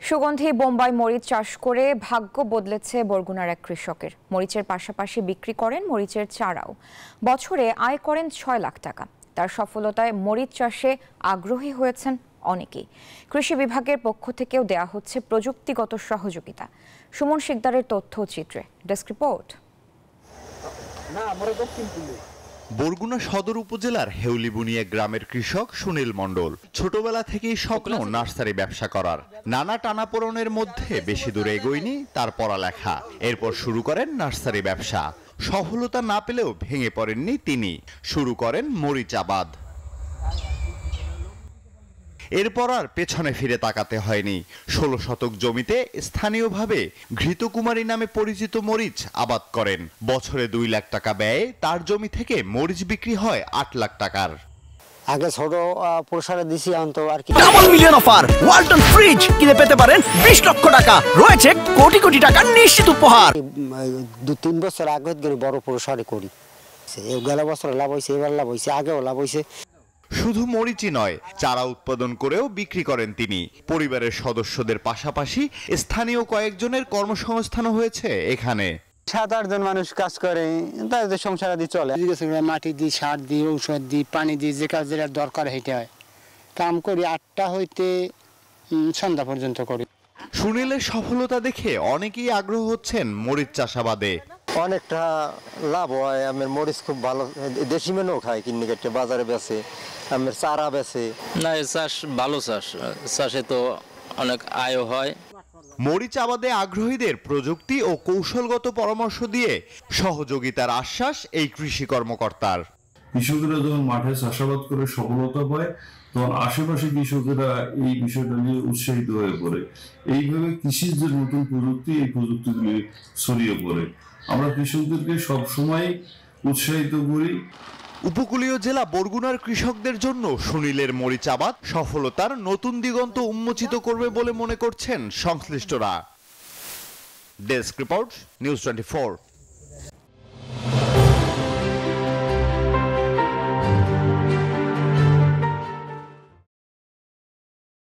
সুগন্ধি বোম্বাই মরিচ চাষ করে ভাগ্য বদলেছে বরগুনার এক কৃষকের। মরিচের পাশাপাশি বিক্রি করেন মরিচের চারাও। বছরে আয় করেন ৬ লাখ টাকা। তার সফলতায় মরিচ চাষে আগ্রহী হয়েছেন অনেকেই। কৃষি বিভাগের পক্ষ থেকেও দেয়া হচ্ছে প্রযুক্তিগত সহযোগিতা। সুমন শিকদারের তথ্যচিত্রে ডেস্ক রিপোর্ট। বরগুনা সদর উপজেলার হেউলিবুনিয়া গ্রামের কৃষক সুনীল মণ্ডল ছোটবেলা থেকেই স্বপ্ন নার্সারি ব্যবসা করার। নানা টানাপোড়েনের মধ্যে বেশি দূরে এগোয়নি তার পড়ালেখা। এরপর শুরু করেন নার্সারি ব্যবসা। সফলতা না পেলেও ভেঙে পড়েননি তিনি, শুরু করেন মরিচ আবাদ। এরপর আর পেছনে ফিরে তাকাতে হয়নি। ১৬ শতক জমিতে স্থানীয়ভাবে ঘৃতকুমারী নামে পরিচিত মরিচ আবাদ করেন। বছরে ২ লাখ টাকা ব্যয়ে তার জমি থেকে মরিচ বিক্রি হয় ৮ লাখ টাকার। আগে ছোট প্রসারে দিছি অন্তত আর কি। Double million offer Walton fridge কিনে পেতে পারেন ২০ লক্ষ টাকা। রয়েছে কোটি কোটি টাকার নিশ্চিত উপহার। ২-৩ বছর আগে বড় প্রসারে করি, গেল বছর লাভ হয়েছে, এবার লাভ হয়েছে, আগেও লাভ হয়েছে। শুধু মরিচই নয়, চারা উৎপাদন করেও বিক্রি করেন তিনি। পরিবারের সদস্যদের পাশাপাশি স্থানীয় কয়েকজনের কর্মসংস্থানও হয়েছে এখানে। ৭-৮ জন মানুষ কাজ করে, তাদের সংসার আদি চলে। মাটি দিই, সার দিই, ঔষধ দিই, পানি দিই, যে কাজ যেটা দরকার হেঁটে হয়। কাম করি ৮টা হইতে সন্ধ্যা পর্যন্ত করি। সুনীলের সফলতা দেখে অনেকেই আগ্রহ হচ্ছেন মরিচ চাষাবাদে। অনেকটা লাভ হয়। আমার মরিচ খুব ভালো, দেশি মেনও খায়, কিনে কেটে বাজারে বেচে, আমার চারা বেচে। না, চাষ ভালো চাষ, চাষে তো অনেক আয়ও হয়। মরিচ আবাদে আগ্রহীদের প্রযুক্তি ও কৌশলগত পরামর্শ দিয়ে সহযোগিতার আশ্বাস এই কৃষি কর্মকর্তার। কৃষকেরা যখন মাঠে চাষাবাদ করে সফলতা পায়, তখন আশেপাশে কৃষকেরা এই বিষয়টা নিয়ে উৎসাহিত হয়ে পড়ে। এইভাবে কৃষির যে নতুন প্রযুক্তি, এই প্রযুক্তিগুলি ছড়িয়ে পড়ে। আমরা কৃষকদেরকে সবসময় উৎসাহিত করি। উপকূলীয় জেলা বরগুনার কৃষকদের জন্য সুনীলের মরিচ আবাদ সফলতার নতুন দিগন্ত উন্মোচিত করবে বলে মনে করছেন সংশ্লিষ্টরা। Desk report, news 24।